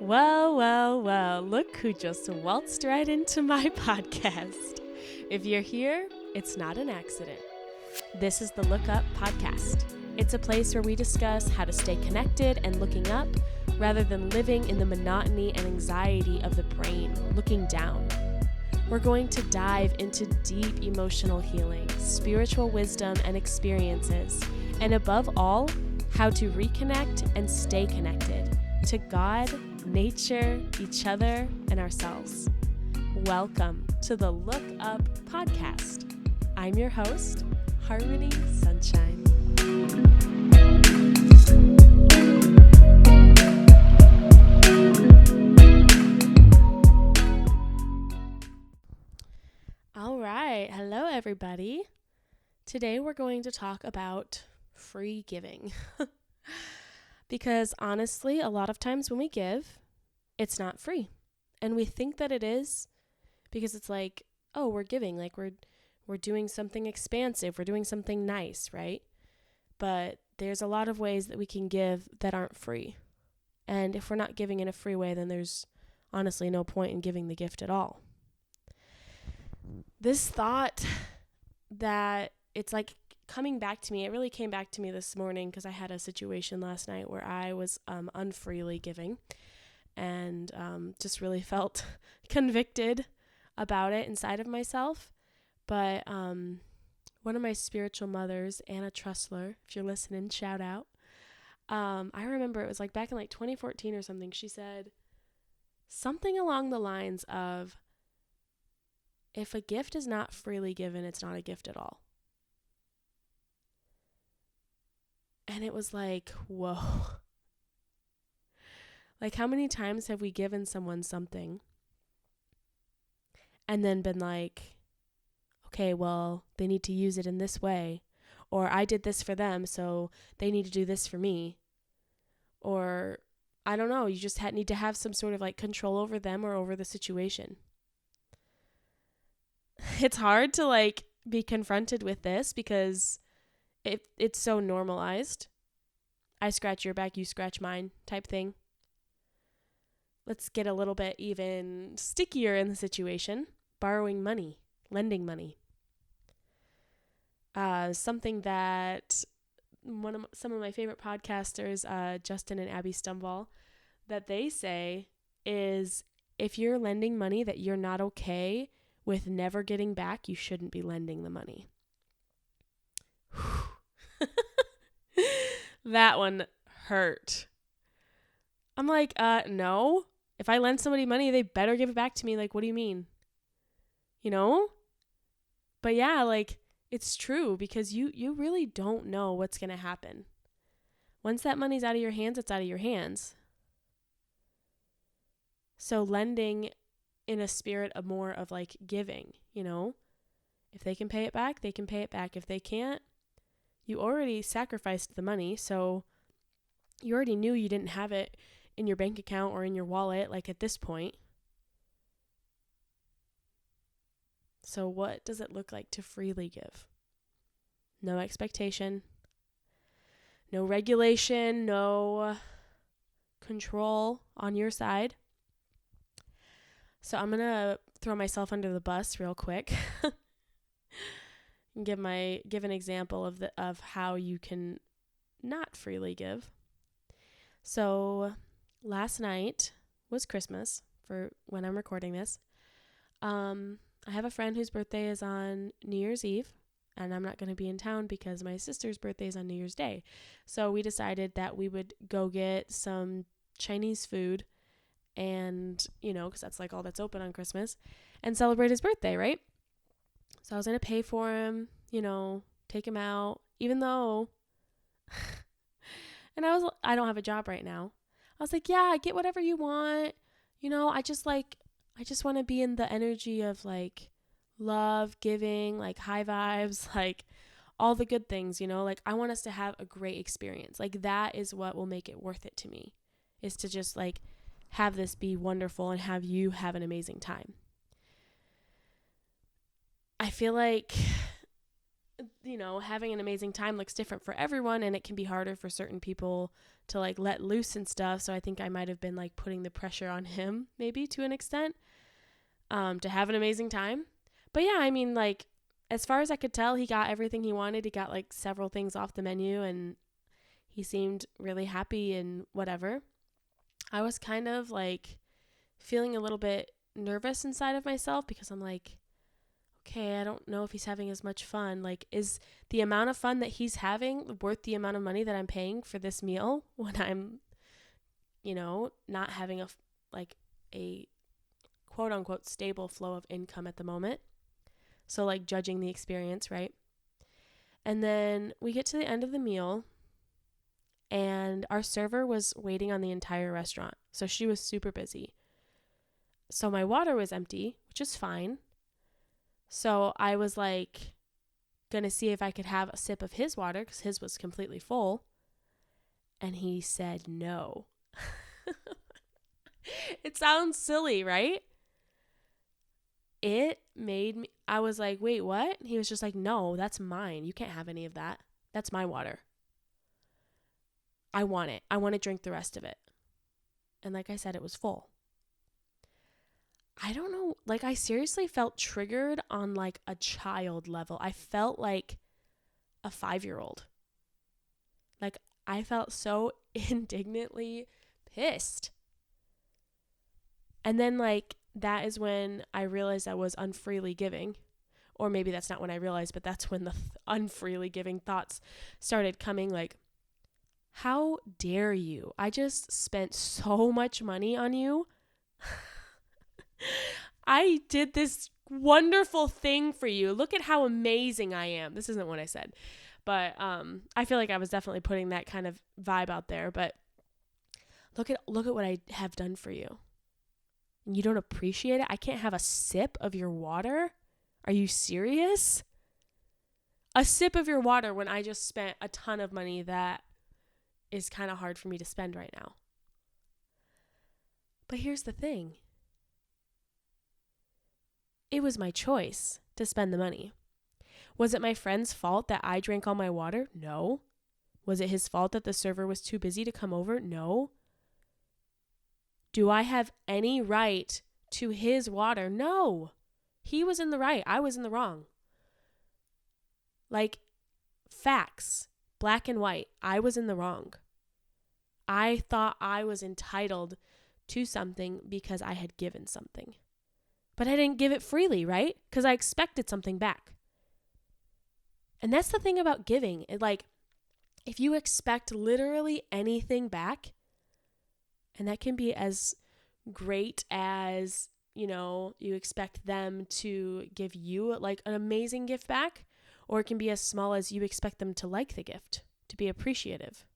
Well, look who just waltzed right into my podcast. If you're here, it's not an accident. This is the Look Up Podcast. It's a place where we discuss how to stay connected and looking up rather than living in the monotony and anxiety of the brain, looking down. We're going to dive into deep emotional healing, spiritual wisdom and experiences, and above all, how to reconnect and stay connected to God, nature, each other, and ourselves. Welcome to the Look Up Podcast. I'm your host, Sunshine. All right, hello everybody. Today we're going to talk about free giving. Because honestly, a lot of times when we give, it's not free. And we think that it is because it's like, oh, we're giving, like we're doing something expansive, we're doing something nice, right? But there's a lot of ways that we can give that aren't free. And if we're not giving in a free way, then there's honestly no point in giving the gift at all. This thought that it's like coming back to me, it really came back to me this morning because I had a situation last night where I was unfreely giving and just really felt convicted about it inside of myself. But one of my spiritual mothers, Anna Trussler, if you're listening, shout out. I remember it was like back in like 2014 or something. She said something along the lines of, if a gift is not freely given, it's not a gift at all. And it was like, whoa. Like, how many times have we given someone something and then been like, okay, well, they need to use it in this way. Or I did this for them, so they need to do this for me. Or, I don't know, you just need to have some sort of like control over them or over the situation. It's hard to like be confronted with this because it's so normalized. I scratch your back, you scratch mine type thing. Let's get a little bit even stickier in the situation. Borrowing money, lending money. Something that some of my favorite podcasters, Justin and Abby Stumble, that they say is, if you're lending money that you're not okay with never getting back, you shouldn't be lending the money. That one hurt. I'm like, no. If I lend somebody money, they better give it back to me. Like, what do you mean? You know? But yeah, like, it's true because you really don't know what's going to happen. Once that money's out of your hands, it's out of your hands. So lending in a spirit of more of like giving, you know? If they can pay it back, they can pay it back. If they can't, you already sacrificed the money, so you already knew you didn't have it in your bank account or in your wallet, like at this point. So what does it look like to freely give? No expectation, no regulation, no control on your side. So I'm going to throw myself under the bus real quick and give an example of how you can not freely give. So last night was Christmas for when I'm recording this. I have a friend whose birthday is on New Year's Eve, and I'm not going to be in town because my sister's birthday is on New Year's Day. So we decided that we would go get some Chinese food and, because that's like all that's open on Christmas, and celebrate his birthday, right? So I was going to pay for him, take him out, even though, and I don't have a job right now. I was like, yeah, get whatever you want. I just want to be in the energy of like love, giving, like high vibes, like all the good things, like I want us to have a great experience. Like that is what will make it worth it to me, is to just like have this be wonderful and have you have an amazing time. I feel like having an amazing time looks different for everyone, and it can be harder for certain people to like let loose and stuff. So I think I might have been like putting the pressure on him maybe to an extent, to have an amazing time. But yeah, I mean, like, as far as I could tell, he got everything he wanted. He got like several things off the menu, and he seemed really happy and whatever. I was kind of like feeling a little bit nervous inside of myself because I'm like, okay, I don't know if he's having as much fun. Like, is the amount of fun that he's having worth the amount of money that I'm paying for this meal when I'm, not having a quote unquote stable flow of income at the moment? So like judging the experience, right? And then we get to the end of the meal, and our server was waiting on the entire restaurant. So she was super busy. So my water was empty, which is fine. So I was like going to see if I could have a sip of his water because his was completely full. And he said no. It sounds silly, right? It made me, I was like, wait, what? He was just like, no, that's mine. You can't have any of that. That's my water. I want it. I want to drink the rest of it. And like I said, it was full. I don't know, like I seriously felt triggered on like a child level. I felt like a 5-year-old. Like I felt so indignantly pissed. And then like that is when I realized I was unfreely giving. Or maybe that's not when I realized, but that's when the unfreely giving thoughts started coming, like, how dare you? I just spent so much money on you. I did this wonderful thing for you. Look at how amazing I am. This isn't what I said, but I feel like I was definitely putting that kind of vibe out there. But look at what I have done for you. And you don't appreciate it? I can't have a sip of your water? Are you serious? A sip of your water when I just spent a ton of money that is kind of hard for me to spend right now. But here's the thing. It was my choice to spend the money. Was it my friend's fault that I drank all my water? No. Was it his fault that the server was too busy to come over? No. Do I have any right to his water? No. He was in the right. I was in the wrong. Like, facts, black and white. I was in the wrong. I thought I was entitled to something because I had given something. But I didn't give it freely, right? Because I expected something back. And that's the thing about giving. Like, if you expect literally anything back, and that can be as great as, you expect them to give you like an amazing gift back, or it can be as small as you expect them to like the gift, to be appreciative.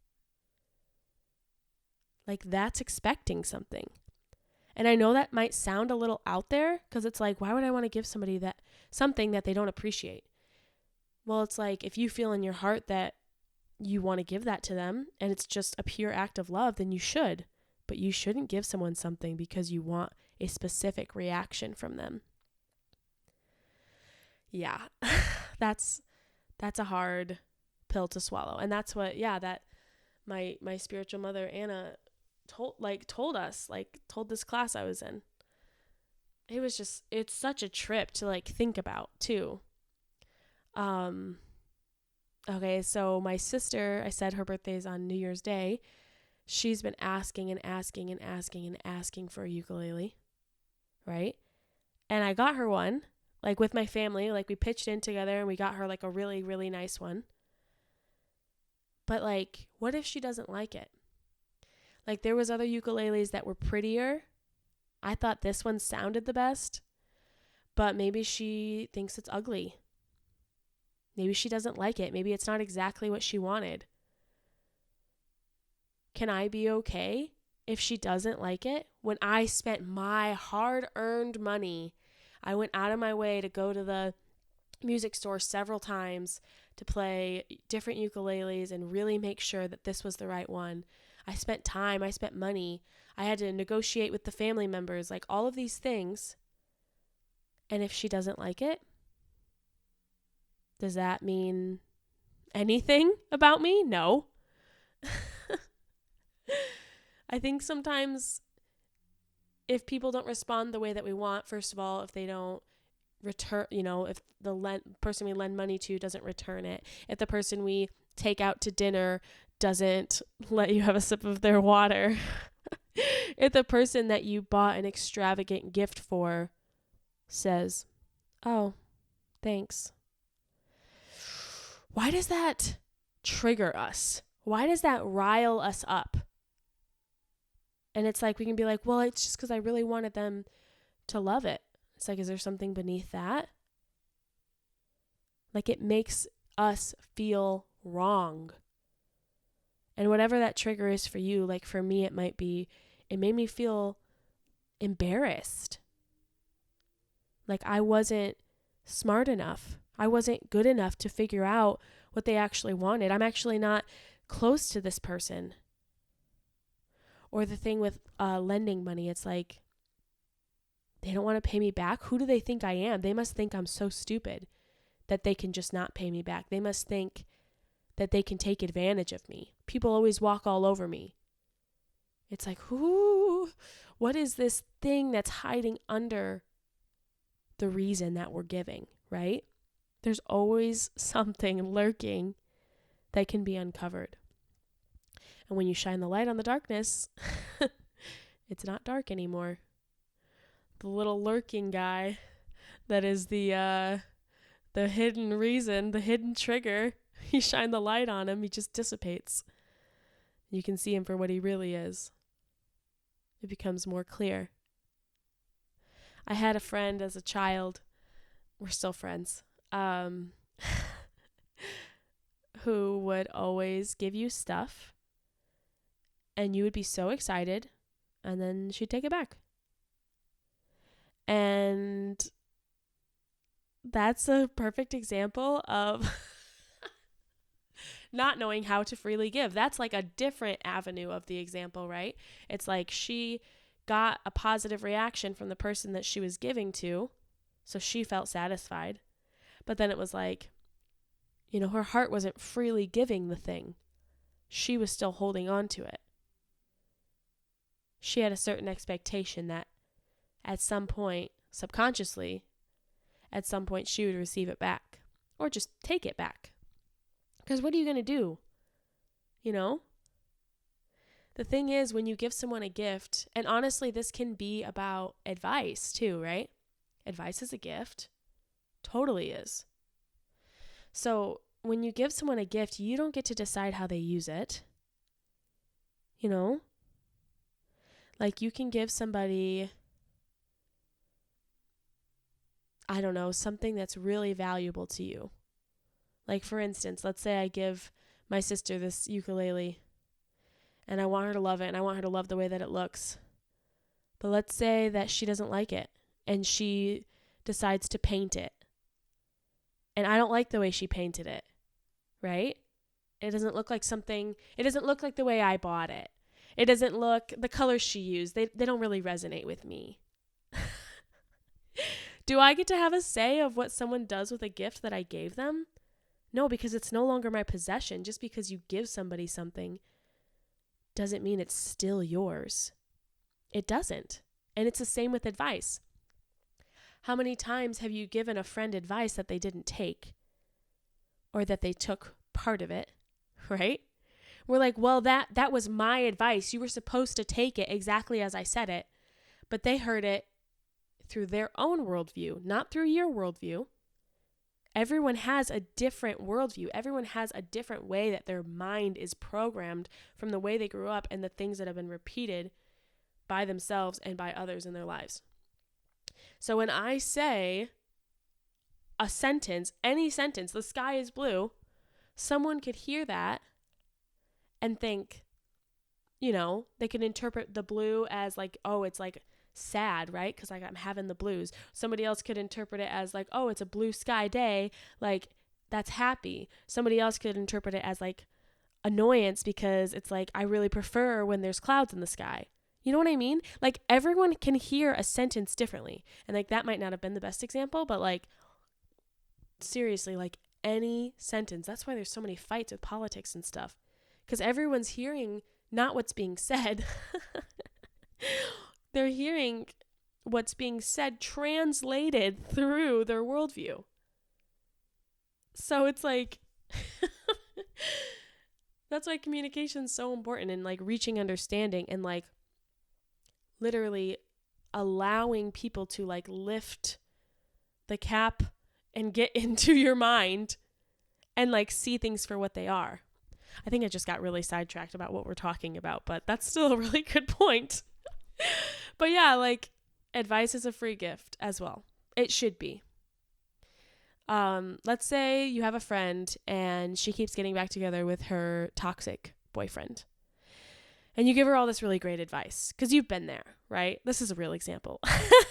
Like, that's expecting something. And I know that might sound a little out there because it's like, why would I want to give somebody that something that they don't appreciate? Well, it's like, if you feel in your heart that you want to give that to them and it's just a pure act of love, then you should. But you shouldn't give someone something because you want a specific reaction from them. Yeah, that's a hard pill to swallow. And that's what, that my spiritual mother, Anna, told this class I was in. It's such a trip to like think about too. Okay, so my sister, I said her birthday is on New Year's Day. She's been asking and asking and asking and asking for a ukulele, right? And I got her one, like with my family, like we pitched in together and we got her like a really, really nice one. But like, what if she doesn't like it? Like there was other ukuleles that were prettier. I thought this one sounded the best, but maybe she thinks it's ugly. Maybe she doesn't like it. Maybe it's not exactly what she wanted. Can I be okay if she doesn't like it? When I spent my hard-earned money, I went out of my way to go to the music store several times to play different ukuleles and really make sure that this was the right one. I spent time, I spent money. I had to negotiate with the family members, like all of these things. And if she doesn't like it, Does that mean anything about me? No. I think sometimes if people don't respond the way that we want, first of all, if they don't return, if the person we lend money to doesn't return it, if the person we take out to dinner doesn't let you have a sip of their water, if the person that you bought an extravagant gift for says, "Oh, thanks." Why does that trigger us? Why does that rile us up? And it's like, we can be like, well, it's just because I really wanted them to love it. It's like, is there something beneath that? Like, it makes us feel wrong. And whatever that trigger is for you, like for me, it made me feel embarrassed. Like I wasn't smart enough. I wasn't good enough to figure out what they actually wanted. I'm actually not close to this person. Or the thing with lending money, it's like, they don't want to pay me back. Who do they think I am? They must think I'm so stupid that they can just not pay me back. They must think that they can take advantage of me. People always walk all over me. It's like, what is this thing that's hiding under the reason that we're giving, right? There's always something lurking that can be uncovered. And when you shine the light on the darkness, it's not dark anymore. The little lurking guy that is the hidden reason, the hidden trigger, you shine the light on him, he just dissipates. You can see him for what he really is. It becomes more clear. I had a friend as a child, we're still friends, who would always give you stuff, and you would be so excited, and then she'd take it back. And that's a perfect example of not knowing how to freely give. That's like a different avenue of the example, right? It's like she got a positive reaction from the person that she was giving to, so she felt satisfied. But then it was like, her heart wasn't freely giving the thing. She was still holding on to it. She had a certain expectation that at some point, subconsciously, at some point she would receive it back or just take it back. Because what are you going to do? The thing is, when you give someone a gift, and honestly, this can be about advice too, right? Advice is a gift. Totally is. So when you give someone a gift, you don't get to decide how they use it. Like you can give somebody, I don't know, something that's really valuable to you. Like for instance, let's say I give my sister this ukulele and I want her to love it and I want her to love the way that it looks. But let's say that she doesn't like it and she decides to paint it. And I don't like the way she painted it, right? It doesn't look like the way I bought it. It doesn't look, the colors she used, they don't really resonate with me. Do I get to have a say of what someone does with a gift that I gave them? No, because it's no longer my possession. Just because you give somebody something doesn't mean it's still yours. It doesn't. And it's the same with advice. How many times have you given a friend advice that they didn't take? Or that they took part of it, right? We're like, well, that was my advice. You were supposed to take it exactly as I said it. But they heard it through their own worldview, not through your worldview. Everyone has a different worldview. Everyone has a different way that their mind is programmed from the way they grew up and the things that have been repeated by themselves and by others in their lives. So when I say a sentence, any sentence, the sky is blue, someone could hear that and think, they can interpret the blue as like, oh, it's like sad, right? Because like I'm having the blues. Somebody else could interpret it as like, oh, it's a blue sky day, like that's happy. Somebody else could interpret it as like annoyance because it's like I really prefer when there's clouds in the sky. You know what I mean? Like everyone can hear a sentence differently. And like that might not have been the best example, but like seriously, like any sentence. That's why there's so many fights with politics and stuff, because everyone's hearing not what's being said. They're hearing what's being said translated through their worldview. So it's like, that's why communication is so important, and like reaching understanding and like literally allowing people to like lift the cap and get into your mind and like see things for what they are. I think I just got really sidetracked about what we're talking about, but that's still a really good point. But yeah, like advice is a free gift as well. It should be. Let's say you have a friend and she keeps getting back together with her toxic boyfriend. And you give her all this really great advice because you've been there, right? This is a real example.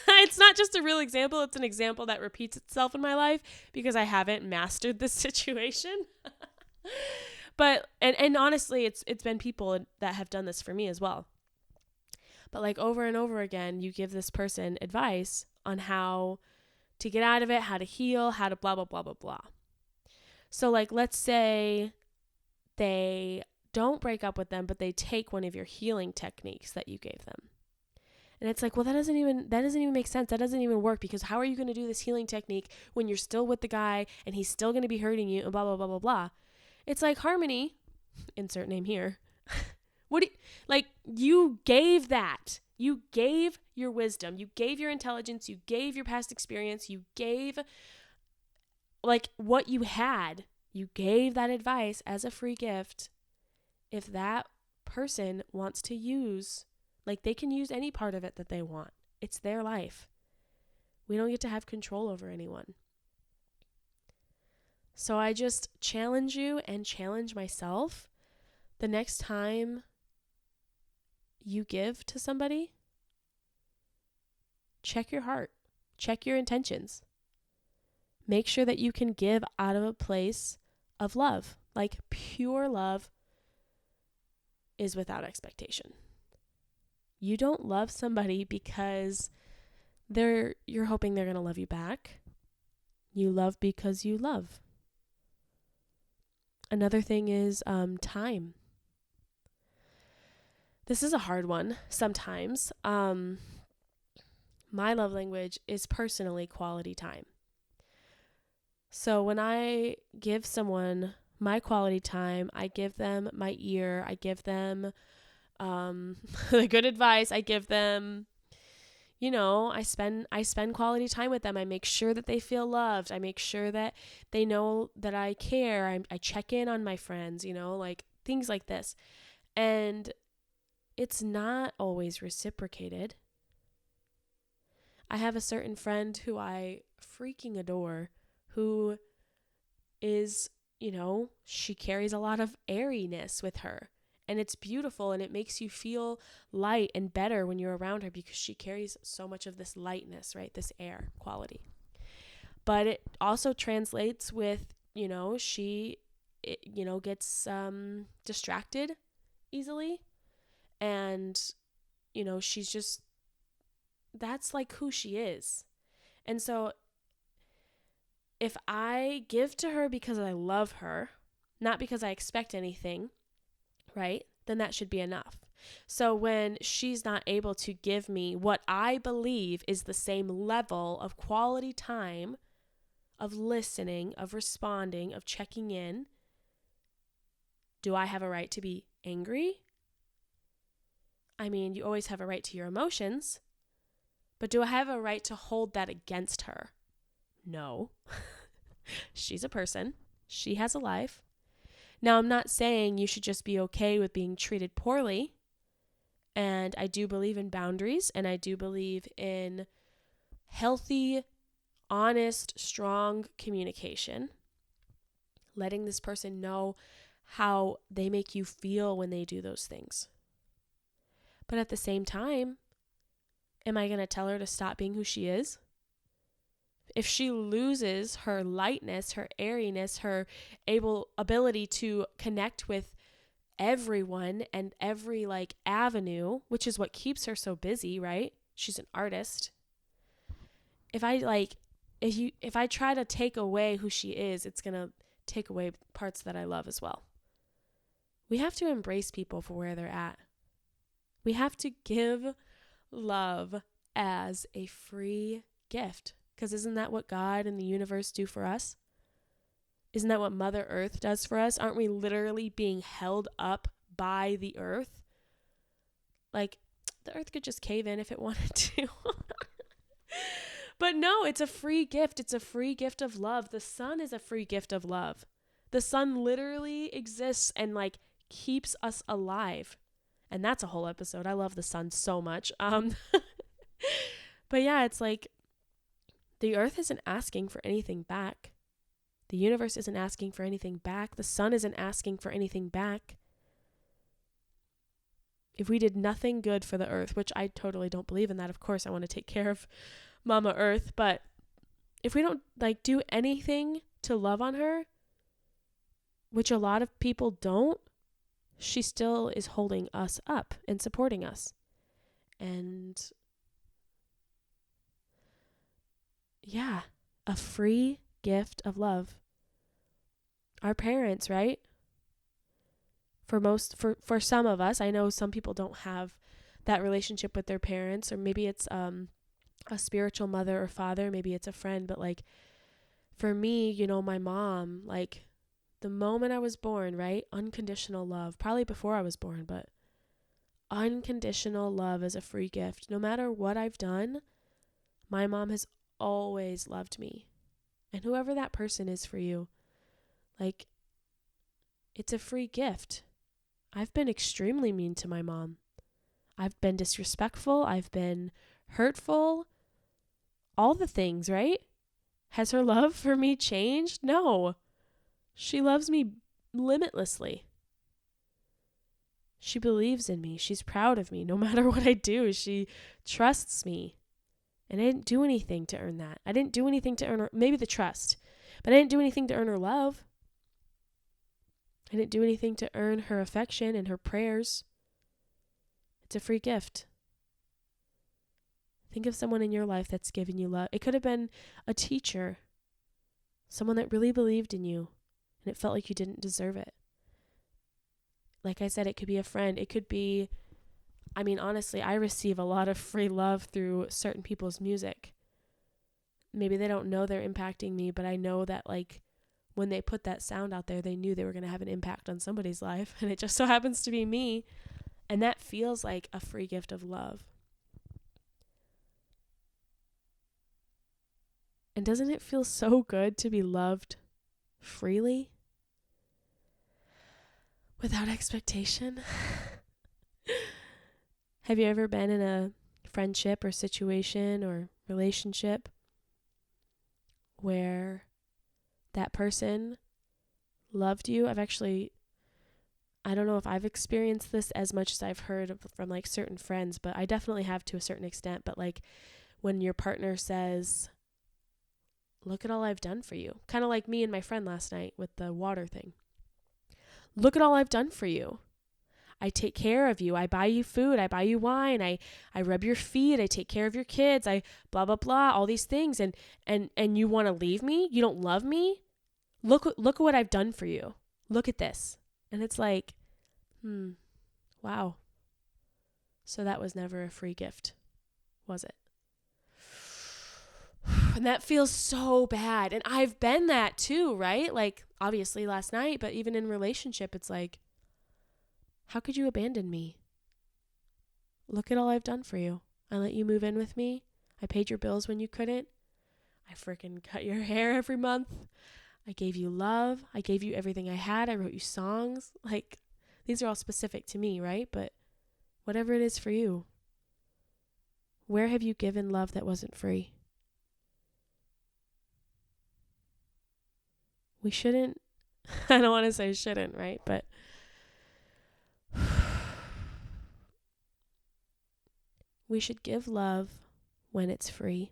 It's not just a real example. It's an example that repeats itself in my life because I haven't mastered this situation. But, and honestly, it's been people that have done this for me as well. But like over and over again, you give this person advice on how to get out of it, how to heal, how to blah, blah, blah, blah, blah. So like, let's say they don't break up with them, but they take one of your healing techniques that you gave them. And it's like, well, that doesn't even make sense. That doesn't even work, because how are you going to do this healing technique when you're still with the guy and he's still going to be hurting you and blah, blah, blah, blah, blah. It's like, Harmony, insert name here. You gave that. You gave your wisdom. You gave your intelligence. You gave your past experience. You gave like what you had. You gave that advice as a free gift. If that person wants to use, like they can use any part of it that they want. It's their life. We don't get to have control over anyone. So I just challenge you and challenge myself. The next time you give to somebody, check your heart, check your intentions. Make sure that you can give out of a place of love, like pure love is without expectation. You don't love somebody because you're hoping they're going to love you back. You love because you love. Another thing is time. This is a hard one sometimes. My love language is personally quality time. So when I give someone my quality time, I give them my ear, I give them the good advice, I give them, I spend quality time with them. I make sure that they feel loved. I make sure that they know that I care. I check in on my friends, like things like this. And it's not always reciprocated. I have a certain friend who I freaking adore, who is, she carries a lot of airiness with her. And it's beautiful, and it makes you feel light and better when you're around her because she carries so much of this lightness, right? This air quality. But it also translates with, she gets distracted easily. And, she's just, that's like who she is. And so if I give to her because I love her, not because I expect anything, right, then that should be enough. So when she's not able to give me what I believe is the same level of quality time, of listening, of responding, of checking in, do I have a right to be angry? I mean, you always have a right to your emotions, but do I have a right to hold that against her? No. She's a person. She has a life. Now, I'm not saying you should just be okay with being treated poorly. And I do believe in boundaries, and I do believe in healthy, honest, strong communication. Letting this person know how they make you feel when they do those things. But at the same time, am I going to tell her to stop being who she is? If she loses her lightness, her airiness, her ability to connect with everyone and every avenue, which is what keeps her so busy, right? She's an artist. If I try to take away who she is, it's going to take away parts that I love as well. We have to embrace people for where they're at. We have to give love as a free gift, because isn't that what God and the universe do for us? Isn't that what Mother Earth does for us? Aren't we literally being held up by the earth? Like, the earth could just cave in if it wanted to. But no, it's a free gift. It's a free gift of love. The sun is a free gift of love. The sun literally exists and like keeps us alive. And that's a whole episode. I love the sun so much. But yeah, it's like the earth isn't asking for anything back. The universe isn't asking for anything back. The sun isn't asking for anything back. If we did nothing good for the earth, which I totally don't believe in that, of course I want to take care of Mama Earth, but if we don't like do anything to love on her, which a lot of people don't, she still is holding us up and supporting us. And yeah, a free gift of love. Our parents, right? For some of us, I know some people don't have that relationship with their parents, or maybe it's a spiritual mother or father, maybe it's a friend, but like for me, you know, my mom, like the moment I was born, right? Unconditional love, probably before I was born, but unconditional love is a free gift. No matter what I've done, my mom has always loved me. And whoever that person is for you, like, it's a free gift. I've been extremely mean to my mom. I've been disrespectful. I've been hurtful. All the things, right? Has her love for me changed? No. She loves me limitlessly. She believes in me. She's proud of me. No matter what I do, she trusts me. And I didn't do anything to earn that. I didn't do anything to earn her, maybe the trust, but I didn't do anything to earn her love. I didn't do anything to earn her affection and her prayers. It's a free gift. Think of someone in your life that's given you love. It could have been a teacher, someone that really believed in you, and it felt like you didn't deserve it. Like I said, it could be a friend. It could be, I mean, honestly, I receive a lot of free love through certain people's music. Maybe they don't know they're impacting me, but I know that like when they put that sound out there, they knew they were going to have an impact on somebody's life. And it just so happens to be me. And that feels like a free gift of love. And doesn't it feel so good to be loved freely? Without expectation? Have you ever been in a friendship or situation or relationship where that person loved you? I don't know if I've experienced this as much as I've heard from like certain friends, but I definitely have to a certain extent. But like when your partner says, look at all I've done for you. Kind of like me and my friend last night with the water thing. Look at all I've done for you. I take care of you. I buy you food. I buy you wine. I rub your feet. I take care of your kids. I blah, blah, blah, all these things. And you want to leave me? You don't love me? Look at what I've done for you. Look at this. And it's like, wow. So that was never a free gift, was it? And that feels so bad. And I've been that too, right? Like obviously last night, but even in relationship, it's like, how could you abandon me? Look at all I've done for you. I let you move in with me. I paid your bills when you couldn't. I freaking cut your hair every month. I gave you love. I gave you everything I had. I wrote you songs. Like, these are all specific to me, right? But whatever it is for you, where have you given love that wasn't free? We shouldn't, I don't want to say shouldn't, right? But we should give love when it's free.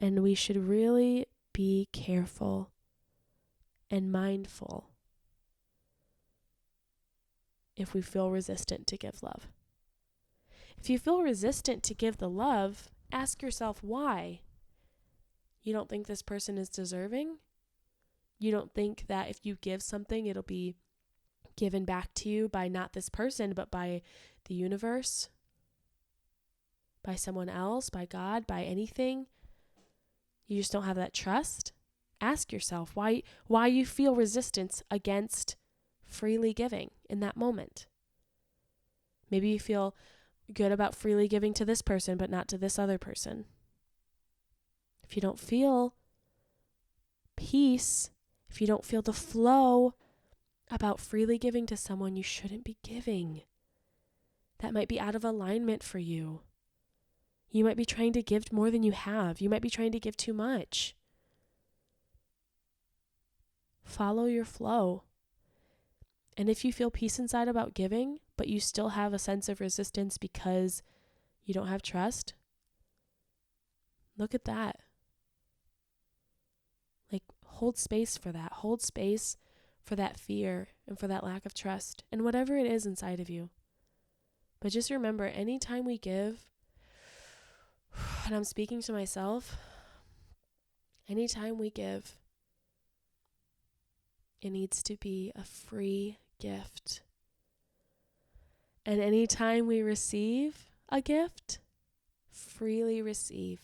And we should really be careful and mindful if we feel resistant to give love. If you feel resistant to give the love, ask yourself why. You don't think this person is deserving? You don't think that if you give something, it'll be given back to you by not this person, but by the universe, by someone else, by God, by anything. You just don't have that trust. Ask yourself why you feel resistance against freely giving in that moment. Maybe you feel good about freely giving to this person, but not to this other person. If you don't feel peace, if you don't feel the flow about freely giving to someone, you shouldn't be giving. That might be out of alignment for you. You might be trying to give more than you have. You might be trying to give too much. Follow your flow. And if you feel peace inside about giving, but you still have a sense of resistance because you don't have trust, look at that. Like, hold space for that. Hold space for that fear and for that lack of trust and whatever it is inside of you. But just remember, anytime we give, and I'm speaking to myself, anytime we give, it needs to be a free gift. And anytime we receive a gift, freely receive.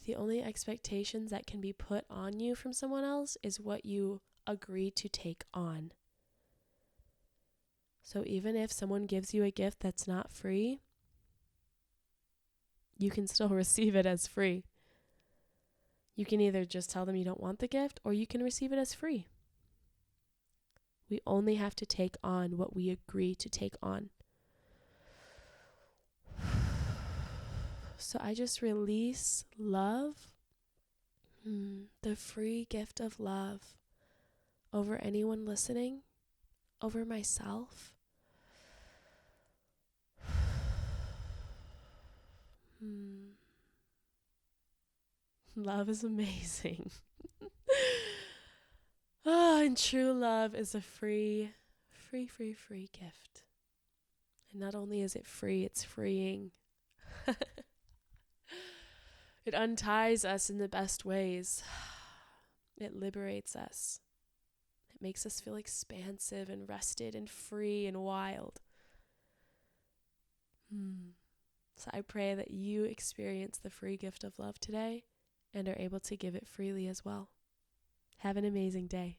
The only expectations that can be put on you from someone else is what you agree to take on. So even if someone gives you a gift that's not free, you can still receive it as free. You can either just tell them you don't want the gift, or you can receive it as free. We only have to take on what we agree to take on. So I just release love, the free gift of love, over anyone listening, over myself. Love is amazing. And true love is a free gift. And not only is it free, it's freeing. It unties us in the best ways. It liberates us. It makes us feel expansive and rested and free and wild. So I pray that you experience the free gift of love today and are able to give it freely as well. Have an amazing day.